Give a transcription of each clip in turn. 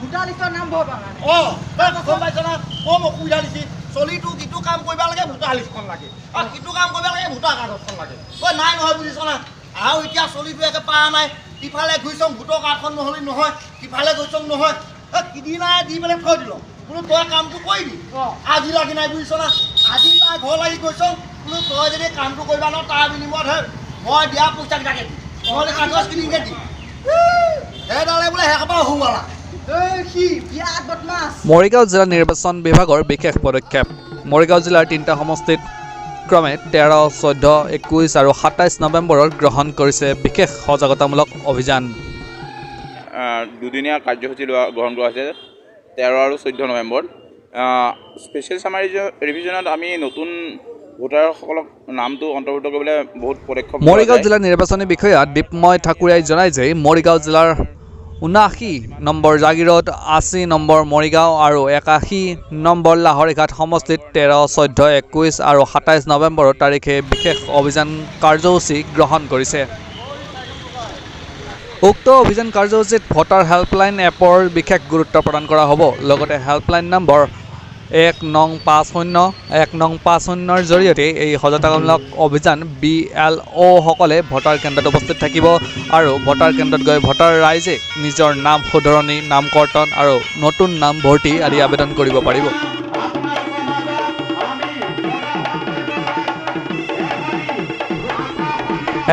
voter লিষ্টৰ নাম ভৰাব গম পাইছ না কম অসুবিধা দিছে চলিটো কিটো কাম কৰিব লাগে ভোটাৰ লিষ্টখন লাগে আৰু কিটো কাম কৰিব লাগে ভোটাৰ কাৰ্ডখন লাগে নাই নহয় বুজিছ না আৰু এতিয়া চলিটো একে পাৰা নাই ইফালে গৈছ ভোটৰ কাৰ্ডখন নহ'লে নহয় ইফালে গৈছ নহয় কিদিনাই দি পেলাই থৈ দিল বোলো তই কামটো কৰিবি আজি লাগি নাই বুজিছ না আজি তাই ঘৰ লাগি গৈছ বোলো তই যদি কামটো কৰিবা ন তাৰ বিনিময়ত মই দিয়া পইচাকেইটাকে দিম নহ'লে কাগজ কিনিকে দিম সেইডালে বোলে সেইসোপা হুৱালা মৰিগাঁও জিলা নিৰ্বাচন বিভাগৰ বিশেষ পদক্ষেপ মৰিগাঁও জিলাৰ 3টা সমষ্টিত ক্ৰমে 13, 14, 21 আৰু 27 নৱেম্বৰত গ্ৰহণ কৰিছে বিশেষ সজাগতামূলক অভিযান দুদিনীয়া কাৰ্যসূচী গ্ৰহণ কৰা হৈছে 13 আৰু 14 নৱেম্বৰ স্পেচিয়েল চামাৰী ৰিভিজনত আমি নতুন ভোটাৰসকলক নামটো অন্তৰ্ভুক্ত কৰিবলৈ বহুত পদক্ষেপ মৰিগাঁও জিলা নিৰ্বাচনী বিষয়া দীপময় ঠাকুৰীয়াই জনায় যে মৰিগাঁও জিলাৰ 79 নম্বৰ জাগিৰোড 80 নম্বৰ মৰিগাঁও আৰু 81 নম্বৰ লাহৰীঘাট সমষ্টিত 13, 14, 21 আৰু 27 নৱেম্বৰৰ তাৰিখে বিশেষ অভিযান কাৰ্যসূচী গ্ৰহণ কৰিছে উক্ত অভিযান কাৰ্যসূচীত ভোটাৰ হেল্পলাইন এপৰ বিশেষ গুৰুত্ব প্ৰদান কৰা হ'ব লগতে হেল্পলাইন নম্বৰ 1950 জৰিয়তে এই সজাগতামূলক অভিযান BLO সকলে ভোটাৰ কেন্দ্ৰত উপস্থিত থাকিব আৰু ভোটাৰ কেন্দ্ৰত গৈ ভোটাৰ ৰাইজে নিজৰ নাম শুধৰণি নামকৰ্তন আৰু নতুন নাম ভৰ্তি আদি আবেদন কৰিব পাৰিব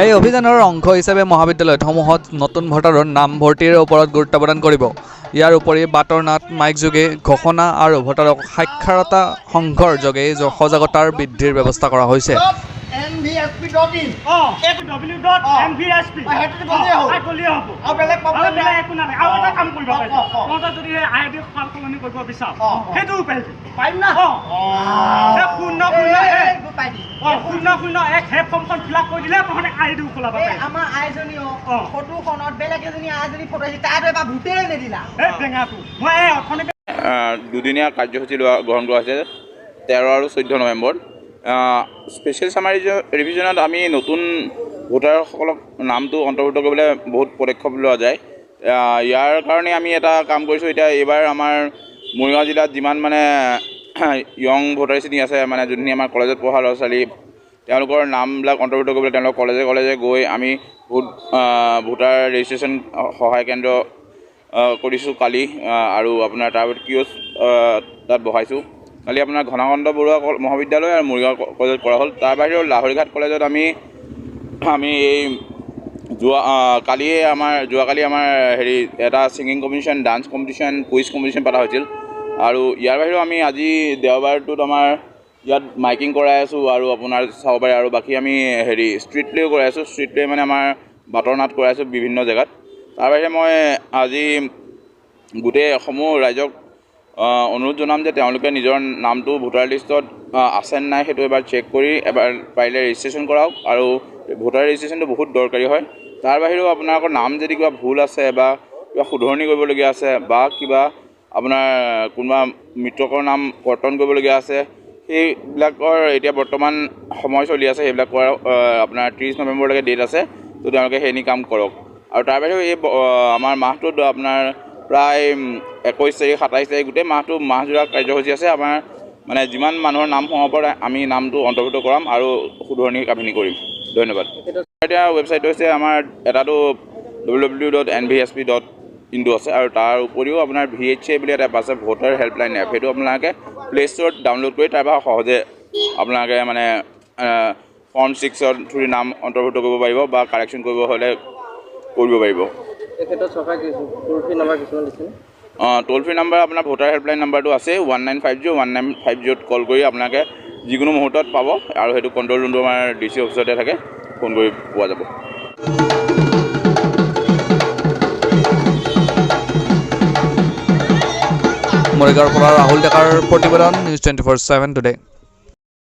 এই অভিযানৰ অংশ হিচাপে মহাবিদ্যালয়সমূহত নতুন ভোটাৰৰ নাম ভৰ্তিৰ ওপৰত গুৰুত্ব প্ৰদান কৰিব ইয়াৰ উপৰি বাটৰ নাট মাইক যোগে ঘোষণা আৰু ভোটাৰক সাক্ষৰতা সংঘৰ যোগে সজাগতাৰ বৃদ্ধিৰ ব্যৱস্থা কৰা হৈছে nvsp.in www.nvsp আৰু বেলেগ একো নাই আৰু এটা কাম কৰিব পাৰি তহঁতে যদি ID সলনি কৰিব বিচাৰ সেইটো পাৰিম না 001 হে ফৰ্মখন ফিল আপ কৰি দিলে তহঁতে ID খোলাব পাৰি আমাৰ আইজনীও ফটোখনত বেলেগ এজনী আইজনী ফটো আছে তাইতো এবাৰ ভোটেই নিদিলা এই টেঙাটো মই এই অথনি দুদিনীয়া কাৰ্যসূচী গ্ৰহণ কৰা হৈছে 13 আৰু 14 নৱেম্বৰ স্পেচিয়েল চামাৰী ৰিভিজনত আমি নতুন ভোটাৰসকলক নামটো অন্তৰ্ভুক্ত কৰিবলৈ বহুত পদক্ষেপ লোৱা যায় ইয়াৰ কাৰণে আমি এটা কাম কৰিছোঁ এতিয়া এইবাৰ আমাৰ মৰিগাঁও জিলাত যিমান মানে ইয়ং ভোটাৰ শ্ৰেণী আছে মানে যোনখিনি আমাৰ কলেজত পঢ়া ল'ৰা ছোৱালী তেওঁলোকৰ নামবিলাক অন্তৰ্ভুক্ত কৰিবলৈ তেওঁলোক কলেজে গৈ আমি ভোটাৰ ৰেজিষ্ট্ৰেশ্যন সহায় কেন্দ্ৰ কৰিছোঁ কালি আৰু আপোনাৰ তাৰ কিয়ছ তাত বহাইছোঁ কালি আপোনাৰ ঘনাকন্ত বৰুৱা মহাবিদ্যালয় আৰু মৰিগাঁও কলেজত কৰা হ'ল তাৰ বাহিৰেও লাহৰীঘাট কলেজত আমি এই যোৱাকালি আমাৰ হেৰি এটা singing competition dance competition quiz competition পতা হৈছিল আৰু ইয়াৰ বাহিৰেও আমি আজি দেওবাৰটোত আমাৰ ইয়াত মাইকিং কৰাই আছোঁ আৰু আপোনাৰ চাব পাৰে আৰু বাকী আমি হেৰি ষ্ট্ৰীট প্লেও কৰাই আছোঁ ষ্ট্ৰীট প্লে মানে আমাৰ বাটৰ নাট কৰাই আছোঁ বিভিন্ন জেগাত তাৰ বাহিৰে মই আজি গোটেই সমূহ ৰাইজক অনুৰোধ জনাম যে তেওঁলোকে নিজৰ নামটো ভোটাৰ লিষ্টত আছে নাই সেইটো এবাৰ চেক কৰি এবাৰ পাৰিলে ৰেজিষ্ট্ৰেশ্যন কৰাওক আৰু ভোটাৰ ৰেজিষ্ট্ৰেশ্যনটো বহুত দৰকাৰী হয় তাৰ বাহিৰেও আপোনালোকৰ নাম যদি কিবা ভুল আছে বা কিবা শুধৰণি কৰিবলগীয়া আছে বা কিবা আপোনাৰ কোনোবা মৃতকৰ নাম কৰ্তন কৰিবলগীয়া আছে সেইবিলাকৰ এতিয়া বৰ্তমান সময় চলি আছে সেইবিলাক কৰা আপোনাৰ 30 নৱেম্বৰলৈকে ডেট আছে তো তেওঁলোকে সেইখিনি কাম কৰক আৰু তাৰ বাহিৰেও এই আমাৰ মাহটোত আপোনাৰ প্ৰায় 21 তাৰিখ 27 তাৰিখ গোটেই মাহজোৰা কাৰ্যসূচী আছে আমাৰ মানে যিমান মানুহৰ নাম সোমাব পাৰে আমি নামটো অন্তৰ্ভুক্ত কৰাম আৰু শুধৰণি কাহিনী কৰিম ধন্যবাদ এতিয়া ৱেবছাইট হৈছে আমাৰ এটাটো www.nvsp.in আছে আৰু তাৰ উপৰিও আপোনাৰ VHA বুলি এটা এপ আছে ভোটাৰ হেল্পলাইন এপ সেইটো আপোনালোকে প্লে ষ্ট'ৰত ডাউনলোড কৰি তাৰ পৰা সহজে আপোনালোকে মানে ফৰ্ম 6ৰ থ্ৰু নাম অন্তৰ্ভুক্ত কৰিব পাৰিব বা কাৰেকশ্যন কৰিব হ'লে কৰিব পাৰিব টোল ফ্ৰী নাম্বাৰ আপোনাৰ ভোটাৰ হেল্পলাইন নাম্বাৰটো আছে 1950 কল কৰি আপোনালোকে যিকোনো মুহূৰ্তত পাব আৰু সেইটো কণ্ট্ৰল ৰুমটো আমাৰ DC অফিচতে থাকে ফোন কৰি পোৱা যাব মৰিগাঁৱৰ পৰা ৰাহুল ডেকাৰ প্ৰতিবেদন নিউজ 24/7 টুডে